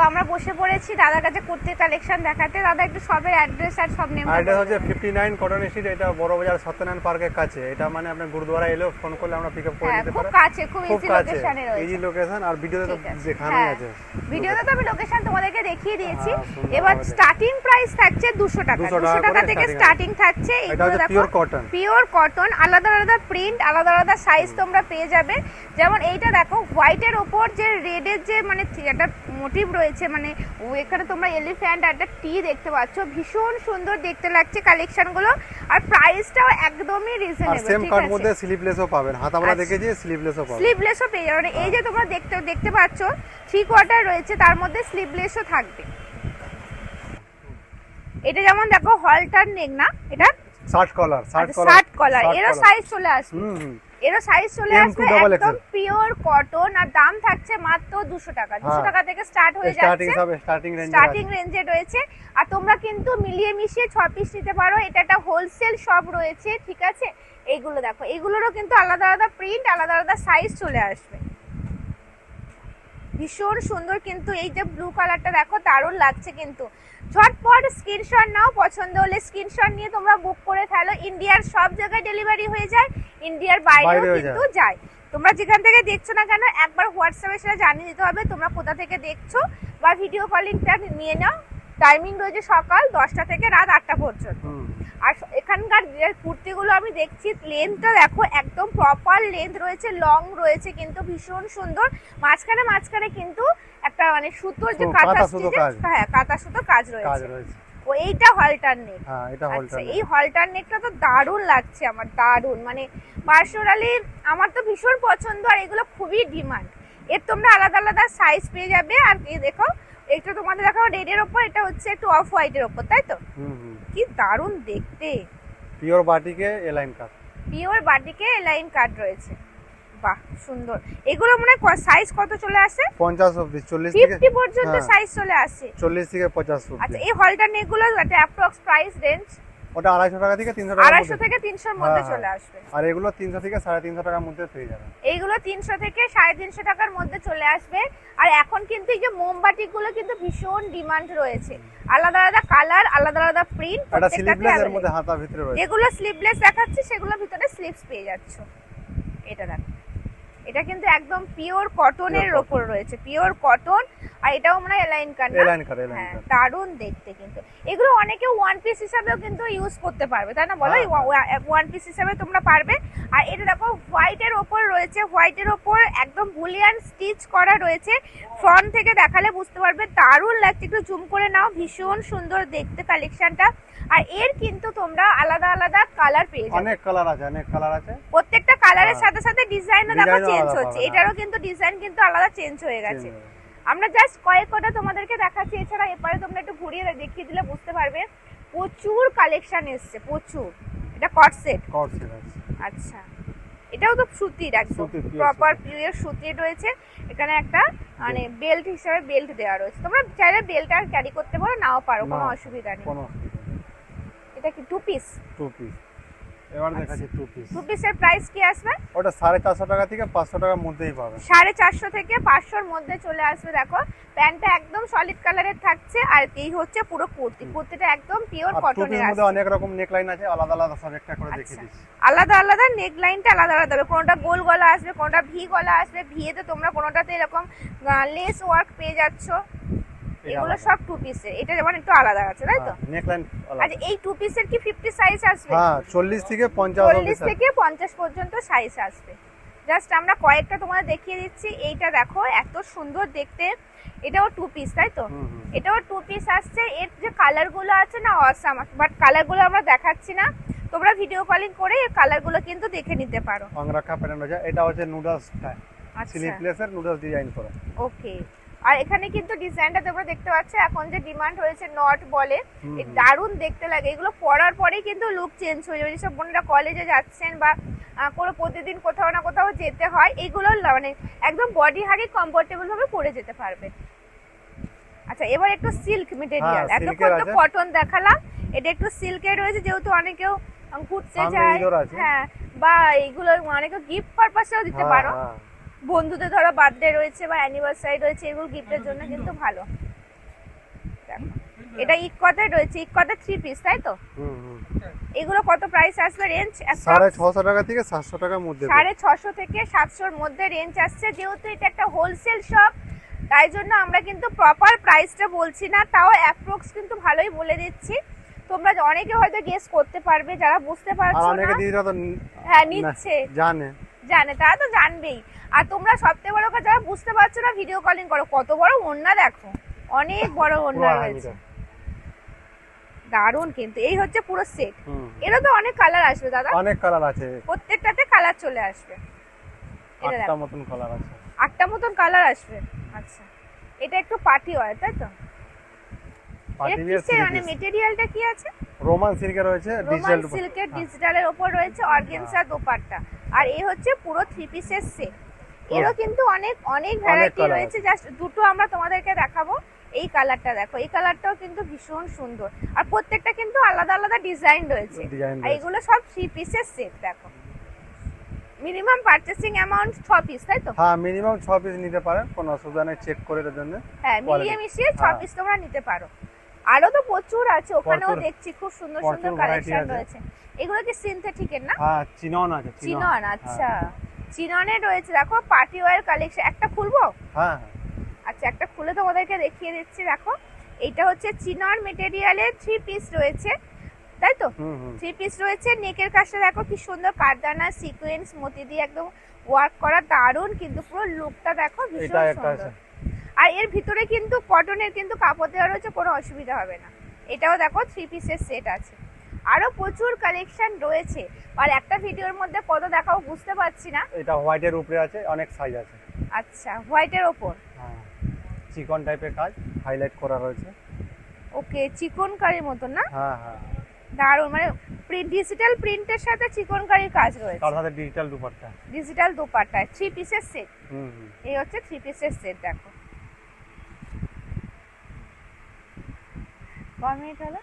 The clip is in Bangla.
আমরা বসে পড়েছি দাদার কাছে কুর্তির কালেকশন দেখাতে। দাদা একটু শপের অ্যাড্রেস আর সব নেম। অ্যাড্রেস হচ্ছে 59 কটন স্ট্রিট, এটা বড় বাজার সত্যনারায়ণ পার্কের কাছে। এটা মানে আপনি গুরুদুয়ারা এলেও ফোন করলে আমরা পিকআপ করে দিতে পারি। খুব কাছে, খুব ইজি লোকেশনে রয়েছে। ইজি লোকেশন, আর ভিডিওতে তো দেখানোই আছে। ভিডিওতে তো আমি লোকেশন তোমাদেরকে দেখিয়ে দিয়েছি। এবার স্টার্টিং প্রাইস থাকছে 200 টাকা। 200 টাকা থেকে স্টার্টিং থাকছে। এগুলো দেখো পিওর কটন, পিওর কটন, আলাদা আলাদা প্রিন্ট, আলাদা আলাদা সাইজ তোমরা পেয়ে যাবে। যেমন এইটা দেখো হোয়াইটের উপর যে রেডের যে মানে একটা মোটিভ রয়েছে, মানে এখানে তোমরা এলিফ্যান্ট আর একটা টি দেখতে পাচ্ছ, ভীষণ সুন্দর দেখতে লাগছে কালেকশনগুলো। আর প্রাইসটাও একদমই রিজনেবল। সেম কাট মধ্যে স্লিভলেসও পাবেন, হাতাওয়ালা দেখেছি স্লিভলেসও পাবেন। স্লিভলেসও পেয়ে যাবেন। এই যে তোমরা দেখতে পাচ্ছ 3 কোয়ার্টার রয়েছে, তার মধ্যে স্লিভলেসও থাকবে। এটা যেমন দেখো হলটার নেক না, এটা শার্ট কলার এরও সাইজ চলে আসবে। এরও সাইজ চলে আসবে, একদম পিওর কটন। আর দাম থাকছে মাত্র 200 টাকা। 200 টাকা থেকে স্টার্ট হয়ে যাচ্ছে, স্টার্টিং রেঞ্জে রয়েছে। আর তোমরা কিন্তু মিলিয়ে মিশিয়ে 6 পিস নিতে পারো। এটা একটা হোলসেল শপ রয়েছে, ঠিক আছে। এইগুলো দেখো, এগুলোরও কিন্তু আলাদা আলাদা প্রিন্ট, আলাদা আলাদা সাইজ চলে আসবে। ভীষণ সুন্দর কিন্তু এই যে ব্লু কালারটা দেখো, দারুণ লাগছে কিন্তু। ঝটপট স্ক্রিনশট নাও, পছন্দ হলে স্ক্রিনশট নিয়ে তোমরা বুক করে ফেলো। ইন্ডিয়ার সব জায়গায় ডেলিভারি হয়ে যায়, ইন্ডিয়ার বাইরেও কিন্তু যায়। তোমরা যেখান থেকে দেখছো না কেন একবার হোয়াটসঅ্যাপে সেটা জানিয়ে দিতে হবে তোমরা কোথা থেকে দেখছো, বা ভিডিও কলিংটা নিয়ে নাও। টাইমিং রয়েছে সকাল 10টা থেকে রাত 8টা পর্যন্ত। আর এখানকার যে কুর্তিগুলো আমি দেখছি লেন্থটা দেখো, একদম প্রপার লেন্থ রয়েছে, লং রয়েছে কিন্তু ভীষণ সুন্দর। মাঝখানে কিন্তু একটা মানে সুতোর যে কাঁথা সুতো কাজ রয়েছে। ও এইটা হলটার নেক। আচ্ছা, এই হলটার নেকটা তো দারুণ লাগছে আমার, দারুণ। মানে পার্সোনালি আমার তো ভীষণ পছন্দ, আর এগুলো খুবই ডিমান্ড। এর তোমরা আলাদা আলাদা সাইজ পেয়ে যাবে। আর এই দেখো, এটা তোমাদের দেখাবো রেডের ওপর, এটা হচ্ছে একটু অফ হোয়াইটের ওপর, তাই তো? কি দারুণ দেখতে। পিওর বাটিকে এলাইন কাট রয়েছে। বাহ, সুন্দর। এগুলো মনে হয় সাইজ কত চলে আসে? 50 অবধি, 40 থেকে 50 পর্যন্ত সাইজ চলে আসে। 40 থেকে 50 অবধি। আচ্ছা, এই হলটার নেকগুলো একটা অ্যাপ্রক্স প্রাইস রেঞ্জ ওটা 250 টাকা থেকে 300 টাকা, 250 থেকে 300 এর মধ্যে চলে আসবে। আর এগুলো 300 থেকে 350 টাকার মধ্যে পেয়ে যাবেন। এইগুলো 300 থেকে 350 টাকার মধ্যে চলে আসবে। আর এখন কিন্তু এই যে মোমবাতিগুলো কিন্তু ভীষণ ডিমান্ড রয়েছে, আলাদা আলাদা কালার, আলাদা আলাদা প্রিন্ট, এটা স্লিভলেসের মধ্যে হাতা ভিতরে রয়েছে। যেগুলো স্লিভলেস দেখাচ্ছি সেগুলো ভিতরে স্লিভস পেয়ে যাচ্ছ। এটা দেখো, এটা কিন্তু একদম পিওর কটনের উপর রয়েছে, পিওর কটন। আর এটাও মনে হয় এলাইন কাট। হ্যাঁ, দারুণ দেখতে কিন্তু। এগুলো অনেকে ওয়ান পিস হিসাবেও কিন্তু ইউজ করতে পারবে, তাই না বলো? ওয়ান পিস হিসাবে তোমরা পারবে। আর এটা দেখো হোয়াইটের ওপর রয়েছে, হোয়াইটের ওপর একদম বুলিয়ান স্টিচ করা রয়েছে। ফ্রন্ট থেকে দেখালে বুঝতে পারবে, দারুণ লাগছে। একটু জুম করে নাও, ভীষণ সুন্দর দেখতে কালেকশনটা। আর এর কিন্তু তোমরা আলাদা আলাদা কালার পেয়ে যাবে। অনেক কালার আছে। প্রত্যেকটা কালারের সাথে সাথে ডিজাইনও দেখো চেঞ্জ হচ্ছে। এটারও কিন্তু ডিজাইন কিন্তু আলাদা চেঞ্জ হয়ে গেছে। আমরা জাস্ট কয়েকটা তোমাদেরকে দেখাচ্ছি, এছাড়া এপারে তোমরা একটু ঘুরিয়ে দেখিয়ে দিলে বুঝতে পারবে। প্রচুর কালেকশন এসছে, প্রচুর। এটা কট সেট। আচ্ছা, এটাও তো সুতির, একদম প্রপার পিওর সুতির রয়েছে। এখানে একটা মানে বেল্ট হিসেবে বেল্ট দেওয়া রয়েছে। তোমরা চাইলে বেল্টটা ক্যারি করতে পারো, নাও পারো, কোনো অসুবিধা নেই। এটা কি 2 পিস? এবার দেখাচ্ছি 2 পিস। 2 পিসের প্রাইস কি আসবে? ওটা 450 টাকা থেকে 500 টাকার মধ্যেই পাবেন। 450 থেকে 500 এর মধ্যে চলে আসবে। দেখো প্যান্টটা একদম সলিড কালারের থাকছে, আর এই হচ্ছে পুরো কুর্তিটা একদম পিওর কটনের আছে। এর মধ্যে অনেক রকম নেকলাইন আছে, আলাদা আলাদা সব একটা করে দেখিয়ে দিচ্ছি। আলাদা আলাদা নেকলাইনটা আলাদা আলাদা হবে। কোনটা গোল গলা আসবে, কোনটা ভি গলা আসবে। ভিতে তোমরা কোনটাতে এরকম লেস ওয়ার্ক পেয়ে যাচ্ছ। এগুলো সব 2 পিসের। এটা যেমন একটু আলাদা আছে, তাই তো? নেকলাইন আলাদা। আচ্ছা, এই 2 পিসের কি 50 সাইজ আসবে? হ্যাঁ, 40 থেকে 50 40 থেকে 50 পর্যন্ত সাইজ আসবে। জাস্ট আমরা কয়েকটা তোমাদের দেখিয়ে দিচ্ছি। এইটা দেখো, এত সুন্দর দেখতে। এটাও 2 পিস, তাই তো? এটাও 2 পিস আসছে। এর যে কালারগুলো আছে না, অসাম। বাট কালারগুলো আমরা দেখাচ্ছি না, তোমরা ভিডিও কলিং করে এই কালারগুলো কিন্তু দেখে নিতে পারো। অংরাখা প্যাটার্ন আছে। এটা হচ্ছে নুডলস স্টাইল, স্লিভলেসের নুডলস ডিজাইন করা। ওকে। আর এখানে কিন্তু ডিজাইনটা তোমরা দেখতে পাচ্ছ, এখন যে ডিমান্ড হয়েছে নট বলে, এই দারুণ দেখতে লাগে। এগুলো পরার পরেই কিন্তু লুক চেঞ্জ হয়ে যাবে। যেসব বোনেরা কলেজে যাচ্ছেন বা কোনো প্রতিদিন কোথাও না কোথাও যেতে হয়, এইগুলো মানে একদম বডি হাগি কমফোর্টেবল ভাবে পরে যেতে পারবে। আচ্ছা, এবার একটু সিল্ক মেটেরিয়াল। এতক্ষণ তো কটন দেখালাম, এটা একটু সিল্কের রয়েছে, যেহেতু অনেকেও ঘুরতে যায়, হ্যাঁ, বা এইগুলো অনেকে গিফট পারপাসেও দিতে পারো। বন্ধুদের ধরো বার্থডে রয়েছে বা অ্যানিভার্সারি রয়েছে, এগুলো গিফটের জন্য কিন্তু ভালো। এটা ইকোতে রয়েছে, ইকোতে 3 পিস তাই তো? এগুলো কত প্রাইস আসবে রেঞ্জ? 650 টাকা থেকে 700 টাকার মধ্যে। 650 থেকে 700 এর মধ্যে রেঞ্জ আসছে। যেহেতু এটা একটা হোলসেল শপ, তাই জন্য আমরা কিন্তু প্রপার প্রাইসটা বলছি না, তাও অ্যাপ্রক্স কিন্তু ভালোই বলে দিচ্ছি। তোমরা অনেকে হয়তো গেস করতে পারবে, যারা বুঝতে পারছো আর অনেকে না দিদিরা তো হ্যাঁ নিচ্ছে জানে তারা তো জানবেই। আর তোমরা সবথেকে বড় কথা, যারা বুঝতে পারছো না ভিডিও কলিং করো। কত বড় ওড়না দেখো, অনেক বড় ওড়না রয়েছে, দারুন কিন্তু। এই হচ্ছে পুরো সেট। এরও তো অনেক কালার আসবে দাদা? অনেক কালার আছে, প্রত্যেকটাতে কালার চলে আসবে। এটা 8টা মতন কালার আছে। 8টা মতন কালার আসবে। আচ্ছা, এটা একটু পার্টি ওয়্যার তাই তো? পার্টি ওয়্যার মানে মেটেরিয়ালটা কি আছে? রোমান সিল্কের রয়েছে, ডিজিটাল সিল্কের ডিজিটালের উপর রয়েছে অর্গানজা দোপাট্টা। আর এই হচ্ছে পুরো 3 পিসের সেট। এরও কিন্তু অনেক অনেক ভ্যারাইটি রয়েছে। জাস্ট দুটো আমরা তোমাদেরকে দেখাবো। এই কালারটা দেখো, এই কালারটাও কিন্তু ভীষণ সুন্দর। আর প্রত্যেকটা কিন্তু আলাদা আলাদা ডিজাইন রয়েছে। আর এগুলো সব 3 পিসের সেট দেখো। মিনিমাম পারচেসিং অ্যামাউন্ট 6 পিস তাই তো? হ্যাঁ, মিনিমাম 6 পিস নিতে পারেন, কোনো অসুবিধা নেই, চেক করে এর জন্য। হ্যাঁ, মিলিয়ে মিশিয়ে 6 পিস তোমরা নিতে পারো। আরো তো প্রচুর আছে, ওখানেও দেখছি খুব সুন্দর সুন্দর কালেকশন রয়েছে। এগুলো কি সিনথেটিকের না? হ্যাঁ, চিনন আছে, চিনন। আচ্ছা, চিননের রয়েছে দেখো পার্টি ওয়্যার কালেকশন। একটা খুলবো? হ্যাঁ। আচ্ছা, একটা খুলে তোমাদেরকে দেখিয়ে দিচ্ছি। দেখো, এটা হচ্ছে চিনন মেটেরিয়ালের 3 পিস রয়েছে তাই তো? 3 পিস রয়েছে। নেকের কাজটা দেখো কি সুন্দর, কারদানা সিকোয়েন্স মতি দিয়ে একদম ওয়ার্ক করা, দারুন কিন্তু। পুরো লুকটা দেখো ভীষণ সুন্দর। আর এর ভিতরে কিন্তু কটনের কিন্তু কাপড় দেওয়া রয়েছে, কোনো অসুবিধা হবে না। এটাও দেখো 3 পিসের সেট আছে। আরো প্রচুর কালেকশন রয়েছে, আর একটা ভিডিওর মধ্যে কত দেখাও বুঝতে পারছি না। এটা হোয়াইটের উপরে আছে, অনেক সাইজ আছে। আচ্ছা, হোয়াইটের উপর হ্যাঁ, চিকন টাইপের কাজ হাইলাইট করা রয়েছে। ওকে, চিকন কারির মতো না? হ্যাঁ হ্যাঁ, দারুন। মানে ডিজিটাল প্রিন্টের সাথে চিকন কারির কাজ রয়েছে, তার সাথে ডিজিটাল দুপাট্টা। ডিজিটাল দোপাট্টা 3 পিসের সেট। এই হচ্ছে 3 পিসের সেট দেখো। 1 মিনিট হলো।